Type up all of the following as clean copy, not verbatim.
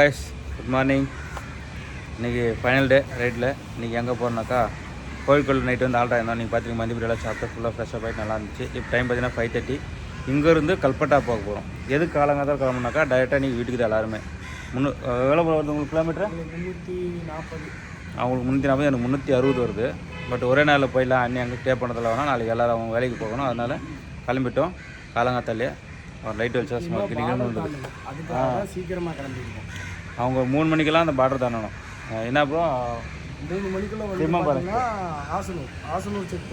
guys, good morning. இன்றைக்கி final டே ரைட்டில். இன்றைக்கி எங்கே போகிறோம்னாக்கா கோயில்கோள் நைட்டு வந்து ஆல்ட்டாக இருந்தோம். நீங்கள் பார்த்திங்க மந்திபுரியெல்லாம் சாப்பிட்டு ஃபுல்லாக ஃப்ரெஷ்ஷாக போயிட்டு நல்லா இருந்துச்சு. இப்போ டைம் பார்த்தீங்கன்னா 5:30. இங்கேருந்து கல்பட்டா போக போகிறோம். எதுக்கு காலங்காதான் கிளம்புனாக்கா டைரெக்டாக நீங்கள் வீட்டுக்கு தான் எல்லாருமே. எவ்வளோ வருது உங்களுக்கு கிலோமீட்டர்? 340. அவங்களுக்கு 340, எனக்கு 360 வருது. பட் ஒரே நாளில் போயிடலாம். அண்ணி அங்கே ஸ்டே பண்ணதில் வேணால் நாளைக்கு எல்லோரும் அவங்க வேலைக்கு போகணும். அதனால் கிளம்பிட்டோம். காலங்காத்தாலே ஒரு லைட் வச்சா சும்மா கிளிக்கணும் இருந்தது. சீக்கிரமாக கிளம்பிடுவோம். அவங்க 3 மணிக்கெல்லாம் அந்த பார்டர் தாண்டணும். என்ன ப்ரோ 3 மணிக்குள்ளே ஆசனூர் செக்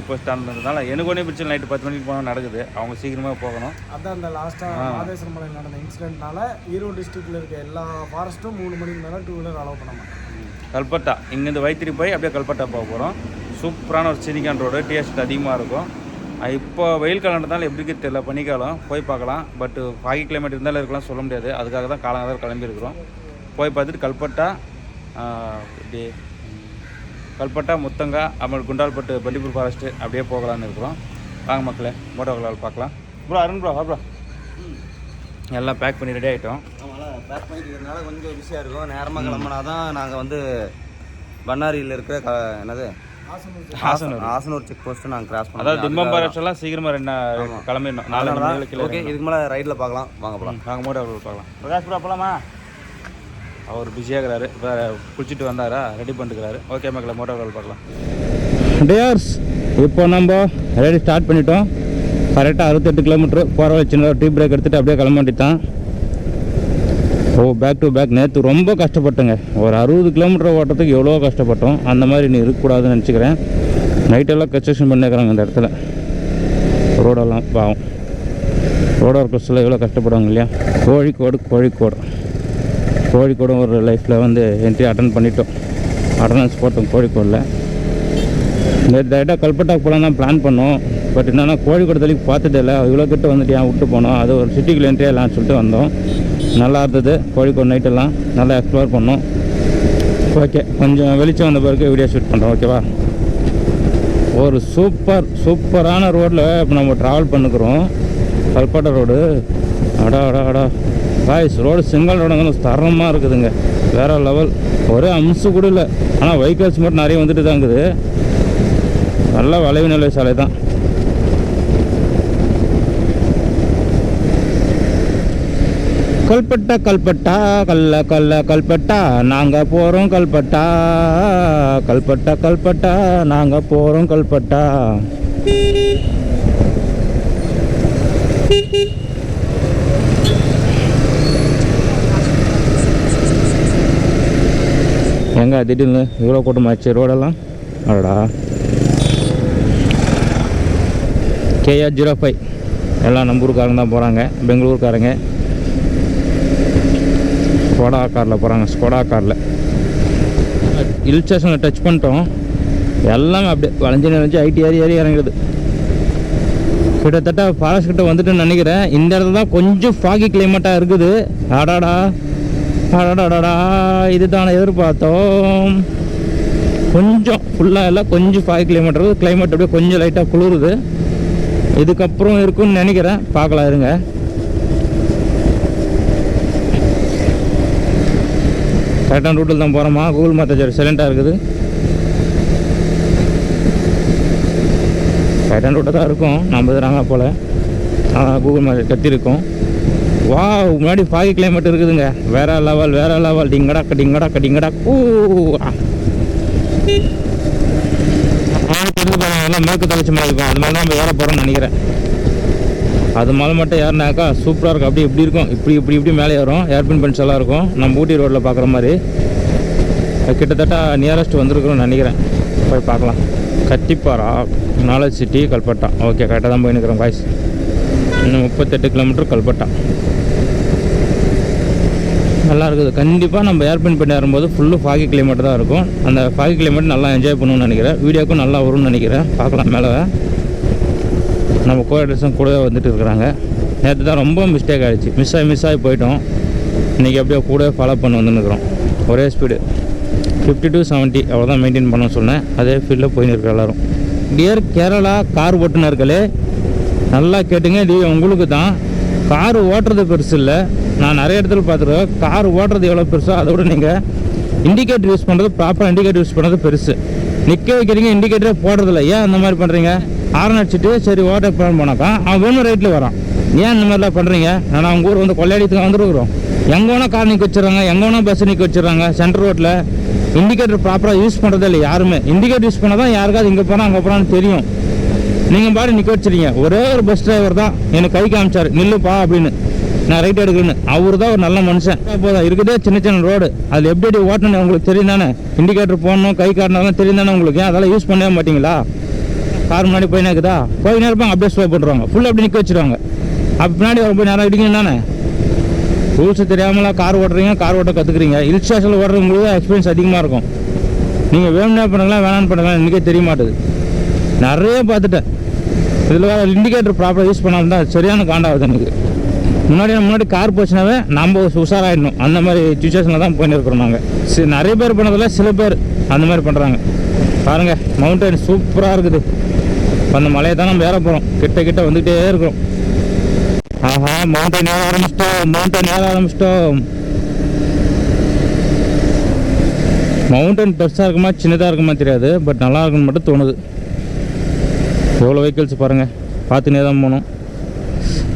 போஸ்ட் தாண்டதுனால எனக்கு ஒன்றே பிரச்சனை. நைட்டு 10 மணிக்கு போனால் நடக்குது. அவங்க சீக்கிரமாக போகணும். அதான் அந்த லாஸ்ட்டாக மாதேஸ்வரம் மலை நடந்த இன்சிடென்ட்னால ஈரோடு டிஸ்ட்ரிக்டில் இருக்க எல்லா ஃபாரஸ்ட்டும் 3 மணிக்கு மேலே 2 வீலர் அலோவ் பண்ண மாட்டாங்க. கல்பட்டா இங்கேருந்து வைத்திரி போய் அப்படியே கல்பட்டா போக போகிறோம். சூப்பரான ஒரு சினிக்கான் ரோடு. டேஸ்ட் அதிகமாக இருக்கும். இப்போ வெயில் காலம் இருந்தாலும் எப்படி தெரியல, பனிக்காலம் போய் பார்க்கலாம். பட் 5 கிலோமீட்டர் இருந்தாலும் இருக்கலாம், சொல்ல முடியாது. அதுக்காக தான் காலங்காதான் கிளம்பியிருக்கிறோம். போய் பார்த்துட்டு கல்பட்டா இப்படி கல்பட்டா முத்தங்கா அப்புறம் குண்டால்பட்டு பண்டிப்பூர் ஃபாரஸ்ட்டு அப்படியே போகலான்னு இருக்கிறோம். வாங்க மக்களே, மோட்டோக்களால் பார்க்கலாம். ப்ரோ அருண் ப்ரோ ப்ரோ எல்லாம் பேக் பண்ணி ரெடி ஆகிட்டோம். அதனால் பேக் பண்ணிக்கிறதுனால கொஞ்சம் பிஸியாக இருக்கும். நேரமாக கிளம்புனா தான் நாங்கள் வந்து பண்ணாரியில் இருக்கிற என்னது ஆசனூர் செக் போஸ்ட்டு நாங்கள் கிராஸ் பண்ணோம். அதாவது திம்பம் ஃபாரஸ்ட்லாம் சீக்கிரமாக கிளம்பிடணும். 4 மணிக்கு. ஓகே, இதுக்கு மேலே ரைடில் பார்க்கலாம். வாங்க போகலாம். நாங்கள் மோட்டோக்களால் பார்க்கலாம். பிரகாஷ் ப்ரோ போகலாமா? அவர் பிஸியாகிறாரு. இப்போ குளிச்சுட்டு வந்தாரா, ரெடி பண்ணிட்டுக்கிறாரு. ஓகே மக்களை, மோட்டோக்களால் பார்க்கலாம். டேர்ஸ் இப்போ நம்ம ரெடி ஸ்டார்ட் பண்ணிட்டோம். கரெக்டாக 68 கிலோமீட்ரு போகிற வச்சுருந்தா டீ பிரேக் எடுத்துகிட்டு அப்படியே கிளம்ப வேண்டியதான். Back to back. நேற்று ரொம்ப கஷ்டப்பட்டேங்க. ஒரு 60 கிலோமீட்டர் ஓட்டுறதுக்கு எவ்வளோ கஷ்டப்பட்டோம். அந்த மாதிரி நீ இருக்கக்கூடாதுன்னு நினச்சிக்கிறேன். நைட்டெல்லாம் கன்ஸ்ட்ரக்ஷன் பண்ணிக்கிறாங்க இந்த இடத்துல. ரோடெல்லாம் பாவம். ரோடு ஒர்க்கர்ஸில் எவ்வளோ கஷ்டப்படுவாங்க இல்லையா. கோழிக்கோடு ஒரு லைஃப்பில் வந்து என்ட்ரி அட்டன் பண்ணிட்டோம். அட்டனன்ஸ் போட்டோம் கோழிக்கோடில். நேற்று டேரெக்டாக கல்பட்டாக்கு போகலாம் தான் பிளான் பண்ணோம். பட் என்னென்னா கோழிக்கோடு தள்ளி பார்த்ததே இல்லை. இவ்வளோ கிட்ட வந்துட்டு ஏன் விட்டு போனோம். அது ஒரு சிட்டிக்குள்ள என்ட்ரி ஆகலான்னு சொல்லிட்டு வந்தோம். நல்லா இருந்தது. கோழிக்கோடு நைட்டெல்லாம் நல்லா எக்ஸ்ப்ளோர் பண்ணோம். ஓகே, கொஞ்சம் வெளிச்சம் வந்த பிறகு வீடியோ ஷூட் பண்ணுறோம். ஓகேவா? ஒரு சூப்பரான ரோட்டில் இப்போ நம்ம ட்ராவல் பண்ணுக்கிறோம். கல்பட்டா ரோடு. அடா பாய்ஸ், ரோடு சிங்கிள் ரோடுங்க தரமாக இருக்குதுங்க. வேறு லெவல். ஒரே அம்சம் கூட இல்லை. ஆனால் வெஹிக்கல்ஸ் மட்டும் நிறைய வந்துட்டு தான் இருக்குது. நல்ல வளைவு நிலை சாலை தான். கல்பட்டா கல்பட்டா நாங்கள் போகிறோம். கல்பட்டா நாங்கள் போகிறோம். கல்பட்டா எங்கே திடீர்னு இவ்வளோ கூட்டமாச்சு ரோடெல்லாம். அடடா. KR 05 எல்லாம் நம்ம ஊருக்காரங்க தான் போகிறாங்க. பெங்களூர்காரங்க ஸ்கோடா காரில் ஹில் ஸ்டேஷனில் டச் பண்ணிட்டோம். எல்லாமே அப்படியே வளைஞ்சு ஐடி ஏறி இறங்கிடுது. கிட்டத்தட்ட ஃபாரஸ்ட் கிட்ட வந்துட்டுன்னு நினைக்கிறேன். இந்த இடத்துல தான் கொஞ்சம் ஃபாகி கிளைமேட்டாக இருக்குது. அடாடா இதுதானே எதிர்பார்த்தோம். கொஞ்சம் ஃபுல்லாக இல்லை, கொஞ்சம் 5 கிலோமீட்டர் கிளைமேட் அப்படியே கொஞ்சம் லைட்டாக குளிருது. இதுக்கப்புறம் இருக்குன்னு நினைக்கிறேன். பார்க்கலாம் இருங்க. கரெக்டான ரூட்டில் தான் போகிறோமா? கூகுள் மேப் சைலண்ட்டாக இருக்குது. கரெக்டான ரூட்டை தான் இருக்கும். நம்ம இதுறாங்க போல். Google map கத்திருக்கோம். வா, முன்னாடி 5 கிலோமீட்டர் இருக்குதுங்க. வேற லெவல். டிங்கடா ஊ. எல்லாம் மேற்கு தொடர்ச்சி மலை இருக்கும். அது மாதிரி தான் நம்ம ஏற போகிறோம்னு நினைக்கிறேன். அது மேலே மட்டும் ஏறினாக்கா சூப்பராக இருக்கும். அப்படி இப்படி இருக்கும். இப்படி மேலே ஏறும். ஏர்பின் பென்ஸ் எல்லாம் இருக்கும். நம்ம ஊட்டி ரோட்டில் பார்க்குற மாதிரி. கிட்டத்தட்ட நியரஸ்ட் வந்துருக்குறோம்னு நினைக்கிறேன். போய் பார்க்கலாம். கத்திப்பாரா நாலேஜ் சிட்டி கல்பட்டா. ஓகே, கரெக்டாக தான் போயின்னுக்கிறோம் காய்ஸ். இன்னும் 38 கிலோமீட்டர் கல்பட்டா. நல்லா இருக்குது. கண்டிப்பாக நம்ம ஏர்பின் பண்ணி ஏறும்போது ஃபுல்லு 5 கிலோமீட்டர் தான் இருக்கும். அந்த 5 கிலோமீட்டர் நல்லா என்ஜாய் பண்ணணும்னு நினைக்கிறேன். வீடியோக்கும் நல்லா வரும்னு நினைக்கிறேன். பார்க்கலாம். மேலே நம்ம கோஆர்டினேஷன் கூடவே வந்துட்டு இருக்கிறாங்க. நேற்று தான் ரொம்ப மிஸ்டேக் ஆகிடுச்சு. மிஸ் ஆகி போயிட்டோம். இன்றைக்கி அப்படியே கூடவே ஃபாலோ பண்ணி வந்துருக்குறோம். ஒரே ஸ்பீடு 50 to 70 அவ்வளோதான் மெயின்டைன் பண்ண சொன்னேன். அதே ஃபீல்டில் போயின்னு இருக்கிற எல்லோரும். டியர் கேரளா கார் ஓட்டுநர்களே, நல்லா கேட்டுங்க. உங்களுக்கு தான் கார் ஓட்டுறது பெருசு இல்லை, நான் நிறைய இடத்துல பார்த்துருக்கேன். கார் ஓட்டுறது எவ்வளோ பெருசோ அதை விட நீங்கள் இண்டிகேட்டர் யூஸ் பண்ணுறது, ப்ராப்பராக இண்டிகேட்டர் யூஸ் பண்ணுறது பெருசு. நிற்க வைக்கிறீங்க, இண்டிகேட்டரே போடுறதில்ல. ஏன் அந்த மாதிரி பண்ணுறீங்க? ஹார்ன் அடிச்சுட்டு சரி ஓட்ட பிளான் போனாக்கா அவன் வேணும் ரைட்டில் வரான். ஏன் இந்த மாதிரிலாம் பண்ணுறீங்க? நான் அவங்க ஊர் வந்து கொள்ளையடித்துக்கு வந்துருக்குறோம். எங்கே வேணால் கார் நிற்க வச்சுறாங்க, எங்கே வேணால் பஸ் நிற்க வச்சுறாங்க. சென்டர் ரோட்டில் இண்டிகேட்டர் ப்ராப்பராக யூஸ் பண்ணுறதே இல்லை யாருமே. இண்டிகேட்டர் யூஸ் பண்ணால் தான் யாருக்காவது இங்கே போனால் அங்கே போனான்னு தெரியும். நீங்கள் பாடி நிற்க வச்சுருங்க. ஒரே ஒரு பஸ் டிரைவர் தான் எனக்கு கை காமிச்சார், நில்லுப்பா அப்படின்னு, நான் ரைட் எடுக்கணும்னு. அவர் தான் ஒரு நல்ல மனுஷன். போதும் இருக்குதே சின்ன சின்ன ரோடு, அதில் எப்படி ஓட்டணும் உங்களுக்கு தெரியும் தானே? இண்டிகேட்டர் போடணும், கை காட்டினாலும் தெரியும் தானே உங்களுக்கு? அதெல்லாம் யூஸ் பண்ணவே மாட்டிங்களா? கார் முன்னாடி போயினே இருக்குதா, போயினே இருப்பாங்க, அப்படியே ஸ்லோ பண்ணுறாங்க, ஃபுல்லாக அப்படி நிற்க வச்சுருவாங்க. அப்போ பின்னாடி ரொம்ப நேரம் அடிக்கணும் தானே? ரூல்ஸு தெரியாமலாம் கார் ஓட்டுறீங்க, கார் ஓட்ட கற்றுக்குறீங்க. ஹில் ஸ்டேஷனில் ஓடுறவங்களுக்கு எக்ஸ்பீரியன்ஸ் அதிகமாக இருக்கும். நீங்கள் வேணும்னே பண்ணுங்களா வேணான்னு பண்ணுங்களா இன்றைக்கே தெரிய மாட்டுது. நிறைய பார்த்துட்டேன். இதில் வேறு இண்டிகேட்டர் ப்ராப்பராக யூஸ் பண்ணாலும் தான் சரியான காண்டாகுது எனக்கு. முன்னாடி கார் போச்சுனாவே நம்ம உஷாராகிடணும். அந்த மாதிரி சுச்சுவேஷனில் தான் போயின்னு இருக்கிறோம் நாங்கள். நிறைய பேர் பண்ணதில்ல, சில பேர் அந்த மாதிரி பண்ணுறாங்க. பாருங்கள், மவுண்டன் சூப்பராக இருக்குது. அந்த மலையை தான் நம்ம ஏற போகிறோம். கிட்ட வந்துகிட்டே இருக்கிறோம். ஆஹா, மவுண்டன் ஏற ஆரம்பிச்சிட்டோம். மவுண்டன் பெருசாக இருக்குமா சின்னதாக இருக்குமா தெரியாது, பட் நல்லா இருக்குன்னு மட்டும் தோணுது. எவ்வளோ வெஹிக்கிள்ஸ் பாருங்கள், பார்த்துனே தான் போகணும்.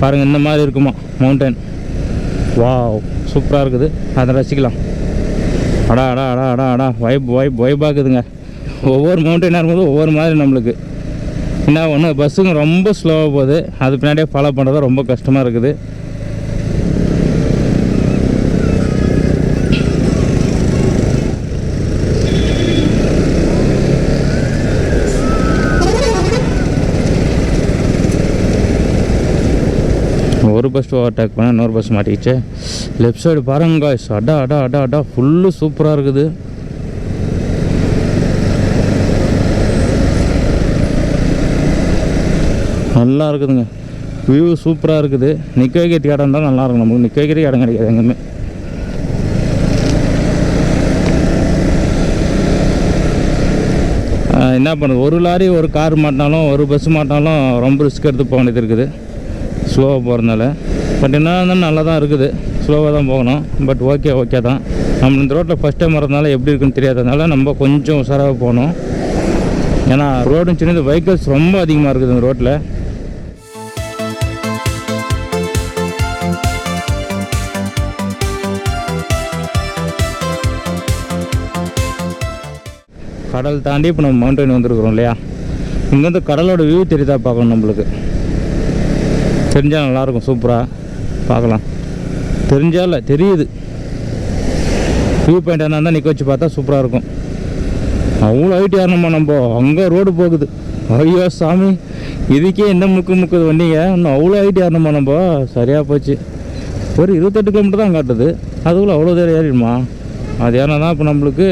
பாருங்கள், இந்த மாதிரி இருக்குமா மவுண்டன். வாவ், சூப்பராக இருக்குது. அதை ரசிக்கலாம். அடா வைபாக்குதுங்க. ஒவ்வொரு மவுண்டன் இருக்கும்போது ஒவ்வொரு மாதிரி நம்மளுக்கு. என்ன ஒன்று, பஸ்ஸுங்க ரொம்ப ஸ்லோவாக போகுது, அது பின்னாடியே ஃபாலோ பண்ணுறது ரொம்ப கஷ்டமாக இருக்குது. ஒரு பஸ் ஓவர்டேக் பண்ண இன்னொரு பஸ் மாட்டிக்கிச்சு. லெஃப்ட் சைடு பாருங்க காய்ஸ், அடா ஃபுல்லு சூப்பராக இருக்குது. நல்லா இருக்குதுங்க, வியூ சூப்பராக இருக்குது. நிற்க வைக்கிற இடம் தான் நல்லாயிருக்கும். நமக்கு நிற்க வைக்கிற இடம் கிடைக்காது எங்கேயுமே. என்ன பண்ணுறது, ஒரு லாரி ஒரு கார் மாட்டினாலும் ஒரு பஸ் மாட்டினாலும் ரொம்ப ரிஸ்க் எடுத்து போக வேண்டியது இருக்குது ஸ்லோவாக போகிறதுனால. பட் என்ன இருந்தாலும் நல்லா தான் இருக்குது, ஸ்லோவாக தான் போகணும். பட் ஓகே தான். நம்ம இந்த ரோட்டில் ஃபஸ்ட் டைம் வரதுனால எப்படி இருக்குன்னு தெரியாததுனால நம்ம கொஞ்சம் உஷாராக போகணும். ஏன்னா ரோடும் சின்னது, வெஹிக்கிள்ஸ் ரொம்ப அதிகமாக இருக்குது இந்த ரோட்டில். கடல் தாண்டி இப்போ நம்ம மவுண்டன் வந்துருக்குறோம் இல்லையா? இங்கேருந்து கடலோட வியூ தெரியுதா பார்க்கணும். நம்மளுக்கு தெரிஞ்சால் நல்லாயிருக்கும், சூப்பராக பார்க்கலாம். தெரிஞ்சால் இல்லை, தெரியுது. வியூ பாயிண்ட் என்ன இருந்தால் நிற்க வச்சு பார்த்தா சூப்பராக இருக்கும். அவ்வளோ ஹைட் ஏறணுமா நம்ம? அங்கே ரோடு போகுது. ஐயோ சாமி, இதுக்கே என்ன முக்குது வண்டிங்க, இன்னும் அவ்வளோ ஹைட் ஏறணுமா நம்ம? சரியாக போச்சு. ஒரு 28 கிலோமீட்டர் தான் காட்டுது, அதுக்குள்ளே அவ்வளோ தூரம் ஏறிடுமா? அது ஏன்னா தான் இப்போ நம்மளுக்கு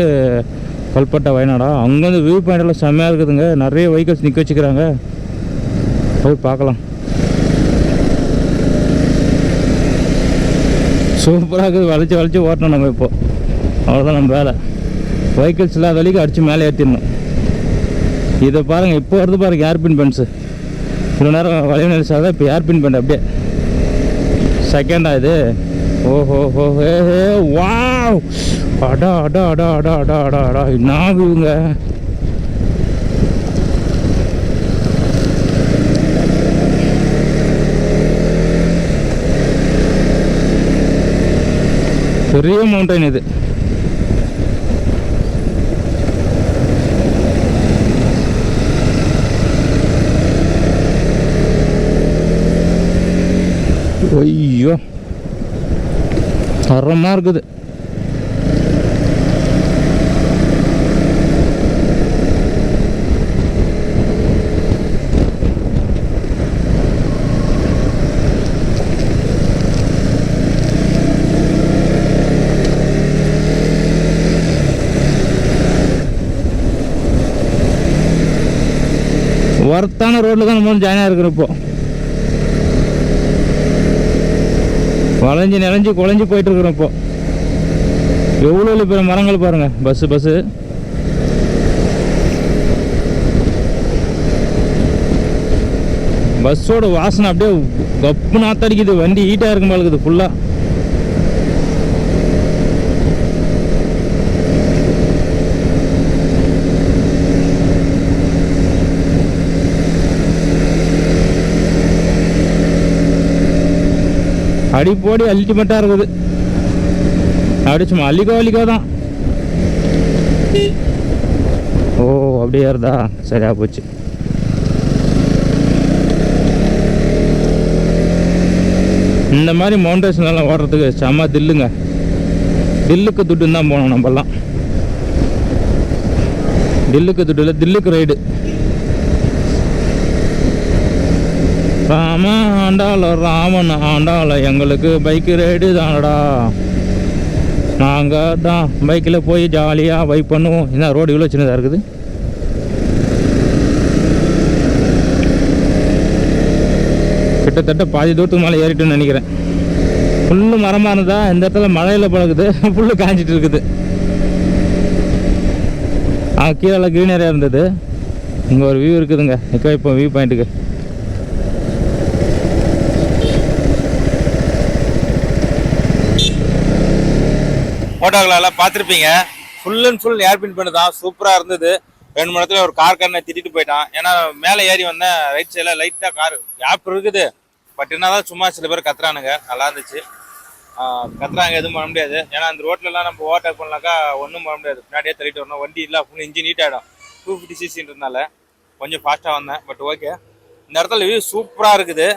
கல்பட்டா வயநாடா. அங்கேருந்து வியூ பாயிண்டெல்லாம் செம்மையாக இருக்குதுங்க. நிறைய வெஹிக்கிள்ஸ் நிற்க வச்சுக்கிறாங்க, போய் பார்க்கலாம். சூப்பராக இருக்குது. வளைச்சி ஓட்டணும் நம்ம. இப்போது அவ்வளோதான் நம்ம வேலை. வெஹிக்கிள்ஸ் இல்லாத வரைக்கும் அடித்து மேலே ஏற்றிடணும். இதை பாருங்கள், இப்போ வருது பாருங்கள் ஏர்பின் பென்ஸு. இவ்வளோ நேரம் வளைவு நிலைச்சால் தான் இப்போ ஏர்பின் பெண்ட் அப்படியே செகண்டா இது. ஓஹோ வாவ், அடா என்ன வியூங்க. பெரிய மவுண்டன் இது. ஐயோ தரமாக இருக்குது. ஒர்த்தான ரோட்டில் தான் நம்ம ஜாயினாக இருக்கிறோம். இப்போ வளைஞ்சி நிலஞ்சி குழஞ்சி போயிட்டு இருக்கிறோம். இப்போ எவ்வளோ பெரிய மரங்கள் பாருங்கள். பஸ்ஸு பஸ்ஸோட வாசனை அப்படியே கப்பு நாத்தடிக்குது. வண்டி ஹீட்டாக இருக்கும் இருக்குது ஃபுல்லாக. அடிப்போடி அல்டிமேட்டாக இருக்குது. அப்படி சும்மா அள்ளிக்கோ தான். ஓ அப்படியே ஏறுதா, சரியா போச்சு. இந்த மாதிரி மவுண்டேஷன்லாம் ஓடுறதுக்கு செம்ம தில்லுங்க. தில்லுக்கு துட்டுன்னு தான் போனோம் நம்மலாம். தில்லுக்கு துட்டு இல்லை, தில்லுக்கு ரைடு. ராம ஆண்டாள ராமன் ஆண்டாள எங்களுக்கு பைக்கு ரைடு தானடா. நாங்கள் தான் பைக்கில் போய் ஜாலியாக பைக் பண்ணுவோம். என்ன ரோடு இவ்வளோ சின்னதாக இருக்குது. கிட்டத்தட்ட பாதி தூரத்துக்கு மேலே ஏறிட்டுன்னு நினைக்கிறேன். ஃபுல்லு மரமாக இருந்தா, இந்த இடத்துல மழையில் பழகுது, ஃபுல்லு காஞ்சிட்டு இருக்குது. கீழே க்ரீனரியாக இருந்தது. இங்கே ஒரு வியூ இருக்குதுங்க, நிற்க இப்போ வியூ பாயிண்ட்டுக்கு. ஃபோட்டோங்களெல்லாம் பார்த்துருப்பீங்க. ஃபுல் அண்ட் ஃபுல் ஏர்பின் பண்ணு தான். சூப்பராக இருந்தது. 2 மணி நேரத்தில் ஒரு கார்காரனை திட்டிட்டு போயிட்டான். ஏன்னா மேலே ஏறி வந்தேன், ரைட் சைடில் லைட்டாக கார் கேப் இருக்குது. பட் என்ன தான் சும்மா சில பேர் கத்துறானுங்க. நல்லா இருந்துச்சு. கத்துறாங்க, எதுவும் பண்ண முடியாது. ஏன்னா அந்த ரோட்லலாம் நம்ம ஓவர்டேக் பண்ணலாக்கா ஒன்றும் பண்ண முடியாது. பின்னாடியே தள்ளிட்டு வரணும். வண்டி இல்லை, ஃபுல் இன்ஜின் நீட் ஆகிடும். 250cc கொஞ்சம் ஃபாஸ்ட்டாக வந்தேன். பட் ஓகே, இந்த இடத்துல வியூ சூப்பராக இருக்குது.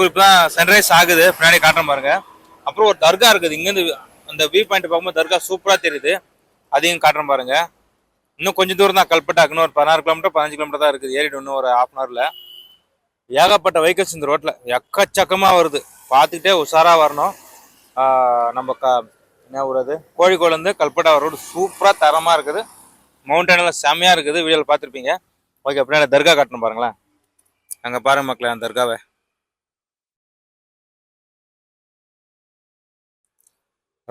இப்போ தான் சன்ரைஸ் ஆகுது, பின்னாடி காட்டுறேன் பாருங்க. அப்புறம் ஒரு தர்கா இருக்குது. இங்கேருந்து அந்த வியூ பாயிண்ட் பார்க்கும்போது தர்கா சூப்பராக தெரியுது. அதையும் காட்டுறேன் பாருங்க. இன்னும் கொஞ்சம் தூரம் தான் கல்பட்டாக்குன்னு. ஒரு 16 கிலோமீட்டர் 15 கிலோமீட்டர் தான் இருக்குது. ஏறிட்டு இன்னும் ஒரு 1/2 hourல. ஏகப்பட்ட வெஹிக்கிள்ஸ் இந்த ரோட்டில் எக்கச்சக்கமாக வருது. பார்த்துக்கிட்டே உஷாராக வரணும். நம்ம என்ன ஊர் கோழிக்கோடுலேருந்து கல்பட்டா ரோடு சூப்பராக தரமாக இருக்குது. மவுண்டனில் செம்மையாக இருக்குது. வீடியோவில் பார்த்துருப்பீங்க. ஓகே, அப்படின்னா தர்கா காட்டணும் பாருங்களேன். அங்கே பாருங்க மக்களே அந்த தர்காவை.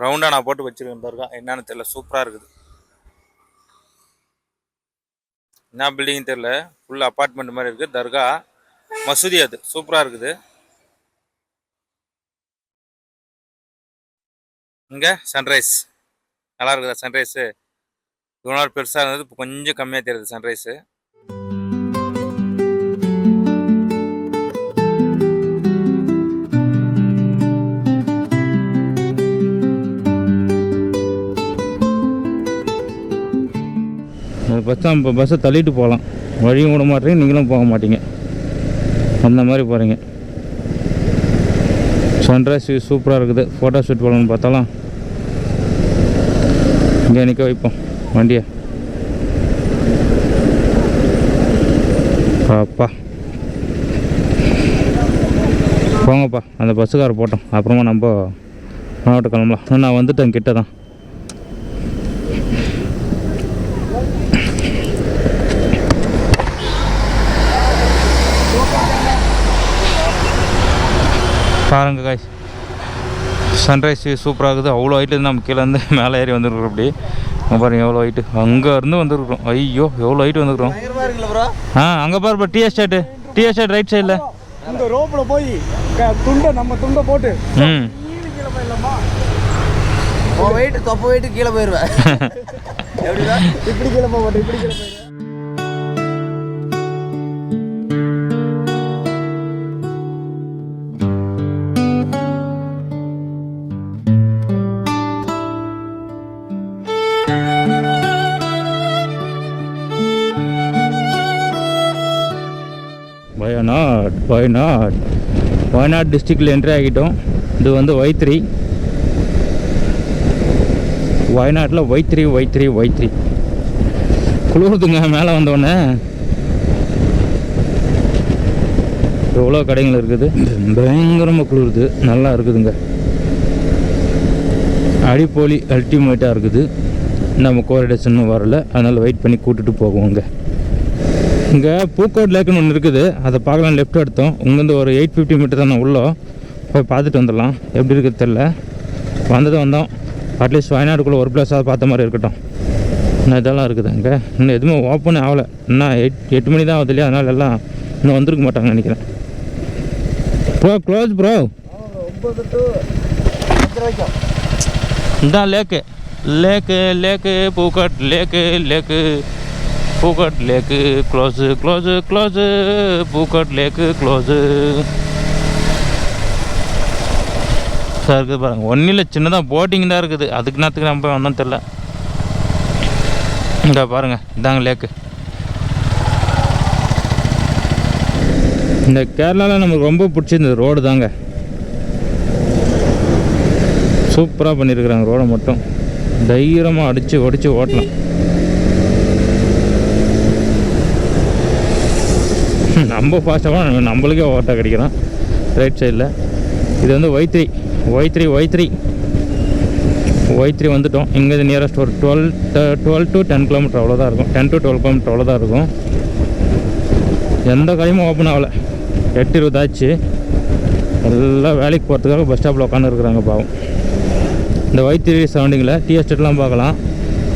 ரவுண்டாக நான் போட்டு வச்சிருக்கேன் தர்கா. என்னன்னு தெரியல, சூப்பராக இருக்குது. என்ன பில்டிங் தெரியல, ஃபுல் அப்பார்ட்மெண்ட் மாதிரி இருக்குது. தர்கா மசூதி அது சூப்பராக இருக்குது. இங்கே சன்ரைஸ் நல்லா இருக்குதா? சன்ரைஸு இவ்வளோ நாள் பெருசாக இருந்தது, இப்போ கொஞ்சம் கம்மியாக தெரியுது சன்ரைஸு. இப்போ பஸ்ஸை தள்ளிட்டு போகலாம். வழியும் விட மாட்டீங்க, நீங்களும் போக மாட்டீங்க. அந்த மாதிரி போகிறீங்க. சன்ரைஸ் வியூ சூப்பராக இருக்குது. ஃபோட்டோ ஷூட் போகலான்னு பார்த்தாலாம் இங்கே நிற்க வைப்போம் வண்டியை. அப்பா போங்கப்பா, அந்த பஸ்ஸுக்கார போட்டோம். அப்புறமா நம்ம மாவட்ட கிளம்பலாம். நான் வந்துட்டேன், கிட்ட தான். பாருங்க காய், சன்ரைஸ் சூப்பராக இருக்குது. அவ்வளோ ஹைட்லேருந்து நம்ம கீழே இருந்து மேலே ஏறி வந்துருக்குறோம். அப்படி பாருங்க எவ்வளோ ஹைட்டு. அங்கே இருந்து வந்துருக்குறோம். ஐயோ எவ்வளோ ஹைட்டு வந்துருக்குறோம். அங்கே பாருப்பா டீ எஸ்டேட் ரைட் சைடில். இந்த ரோப்பில் போய் துண்டை போட்டு வெயிட்டு கீழே போயிடுவேன். இப்படி கீழே போக மாட்டேன், இப்படி கீழே போயிடுவேன். வயநாடு டிஸ்ட்ரிக்டில் என்ட்ரி ஆகிட்டோம். இது வந்து Y3. வயநாட்டில் Y3 குளிருதுங்க. மேலே வந்தோடனே எவ்வளோ கடைகள் இருக்குது. பயங்கரமாக குளிருது. நல்லா இருக்குதுங்க. அடிப்போலி அல்டிமேட்டாக இருக்குது. நம்ம கோரிடர்ஸ் இன்னும் வரல, அதனால் வெயிட் பண்ணி கூட்டிகிட்டு போவோங்க. இங்கே பூக்கோட் லேக்குன்னு ஒன்று இருக்குது, அதை பார்க்கலாம். லெஃப்ட் எடுத்தோம். இங்கேருந்து ஒரு 850 மீட்டர் தான் உள்ளே போய் பார்த்துட்டு வந்துடலாம். எப்படி இருக்குது தெரில. வந்தோம். அட்லீஸ்ட் வயநாடுக்குள்ளே ஒரு பிளேஸாக பார்த்த மாதிரி இருக்கட்டும். இன்னும் இதெல்லாம் இருக்குது அங்கே. இன்னும் எதுவுமே ஓப்பனே ஆகலை. இன்னும் 8 மணி தான் ஆகுது இல்லையா, அதனால எல்லாம் இன்னும் வந்துருக்க மாட்டாங்க நினைக்கிறேன். Bro close bro. இதான் லேக்கு பூக்கோட் லேக்கு க்ளோஸு பூக்கோட் லேக்கு க்ளோஸு. பெருசாக இருக்குது பாருங்கள். ஒன்றும் இல்லை, சின்னதாக போட்டிங் தான் இருக்குது. அதுக்கு நேரத்துக்கு நம்ம வந்தோம் தெரில. இங்கே பாருங்கள், இதாங்க லேக்கு. இந்த கேரளாவில் நமக்கு ரொம்ப பிடிச்சிருந்தது ரோடு தாங்க. சூப்பராக பண்ணியிருக்கிறாங்க ரோடை மட்டும். தைரியமாக அடித்து ஒடிச்சு ஓட்டலாம். நம்ம ஃபாஸ்ட்டாக நம்மளுக்கே ஓட்ட கிடைக்கிறோம் ரைட் சைடில். இது வந்து Y3 வந்துட்டோம். இங்கே நியரஸ்ட் ஒரு 12 to 10 கிலோமீட்டர் அவ்வளோதான் இருக்கும். 10 to 12 கிலோமீட்டர் அவ்வளோதான் இருக்கும். எந்த கடையும் ஓப்பன் ஆகலை. 8:20 ஆச்சு. எல்லாம் வேலைக்கு போகிறதுக்காக பஸ் ஸ்டாப்பில் உட்காந்துருக்குறாங்க பாவம். இந்த Y3 சரௌண்டிங்கில் டீ எஸ்டேட்லாம் பார்க்கலாம்.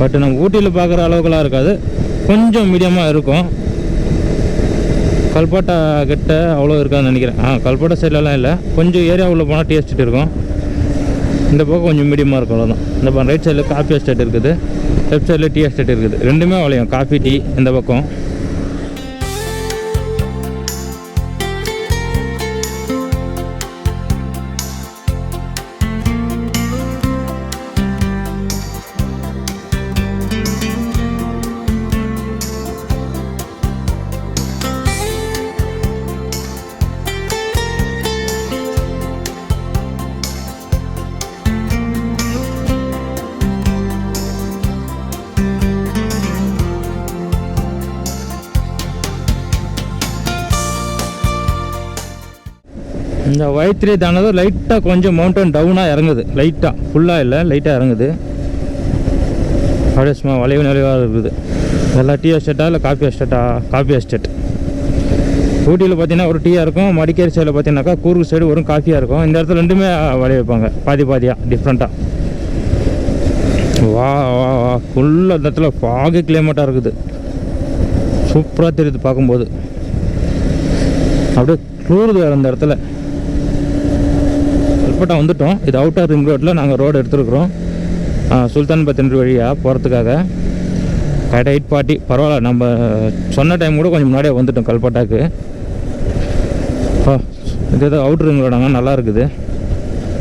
பட் நம்ம ஊட்டியில் பார்க்குற அளவுக்குலாம் இருக்காது, கொஞ்சம் மீடியமாக இருக்கும். கல்பாட்டா கிட்ட அவ்வளோ இருக்காதுன்னு நினைக்கிறேன். கல்பாட்டா சைட்லலாம் இல்லை, கொஞ்சம் ஏரியா உள்ள போனால் டீ எஸ்டேட் இருக்கும். இந்த பக்கம் கொஞ்சம் மீடியமாக இருக்கும், அவ்வளோதான். இந்த பக்கம் ரைட் சைடில் காஃபி எஸ்டேட் இருக்குது, லெஃப்ட் சைடில் டீ எஸ்டேட் இருக்குது. ரெண்டுமே விளையும், காஃபி டீ இந்த பக்கம். இந்த Y3 தானதும் லைட்டாக கொஞ்சம் மவுண்டன் டவுனாக இறங்குது. லைட்டாக, ஃபுல்லாக இல்லை, லைட்டாக இறங்குது. அப்படியே சும்மா வளைவு நிலைவாக இருக்குது. எல்லாம் டீ எஸ்டேட்டா இல்லை காஃபி எஸ்டேட்டா? Coffee estate. ஊட்டியில் பார்த்தீங்கன்னா ஒரு டீயாக இருக்கும், மடிக்கேரி சைடில் பார்த்தீங்கன்னாக்கா கூர்கு சைடு ஒரு காஃபியாக இருக்கும். இந்த இடத்துல ரெண்டுமே வளைய வைப்பாங்க, பாதியாக டிஃப்ரெண்ட்டாக. வா வா வா ஃபுல்லாக அந்த இடத்துல ஃபாகு கிளைமேட்டாக இருக்குது. சூப்பராக தெரியுது பார்க்கும்போது. அப்படியே குளிருது அந்த இடத்துல. கல்பட்டா வந்துட்டோம். இது அவுட்டர் ரிங் ரோட்டில் நாங்கள் ரோடு எடுத்துருக்குறோம், சுல்தான் பத்தினி வழியாக போகிறதுக்காக. கரெக்டாக 8:40. பரவாயில்ல, நம்ம சொன்ன டைம் கூட கொஞ்சம் முன்னாடியே வந்துட்டோம் கல்பட்டாக்கு. இது ஏதோ அவுட்டர் ரிங் ரோடாங்க, நல்லா இருக்குது.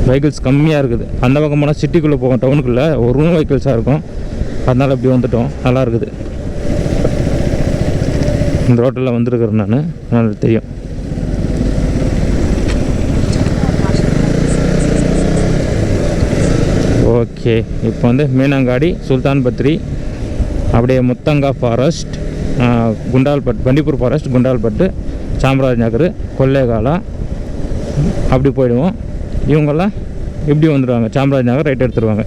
வெஹிக்கிள்ஸ் கம்மியாக இருக்குது. அந்த பக்கம் போனால் சிட்டிக்குள்ளே போகும், டவுனுக்குள்ளே ஒரு வெஹிக்கிள்ஸாக இருக்கும். அதனால் அப்படி வந்துட்டோம், நல்லா இருக்குது. இந்த ரோட்டில் வந்துருக்குறேன் நான், நல்லா தெரியும். ஓகே, இப்போ வந்து மீனங்காடி, சுல்தான் பத்ரி, அப்படியே முத்தங்கா ஃபாரஸ்ட், குண்டால்பட், பண்டிப்பூர் ஃபாரஸ்ட், குண்டால்பட்டு, சாம்ராஜ் நகர், கொல்லேகாலா அப்படி போயிடுவோம். இவங்கெல்லாம் இப்படி வந்துடுவாங்க, சாம்ராஜ் நகர் ரைட் எடுத்துருவாங்க.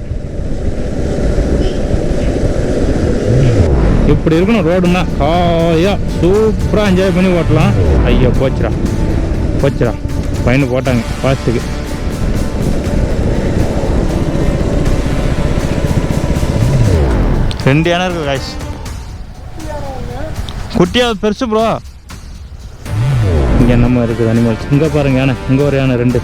இப்படி இருக்கணும் ரோடுன்னா. ஹாயா சூப்பராக என்ஜாய் பண்ணி ஓட்டலாம். ஐயோ போச்சுரா ஃபைனு போட்டாங்க ஃபாஸ்ட்டுக்கு. ரெண்டு யானை இருக்குது காய்ஸ். குட்டியாக பெருசு ப்ரோ. இங்கே என்னமோ இருக்குது அனிமல்ஸ். இங்கே பாருங்க யானை, இங்கே ஒரு யானை, ரெண்டு.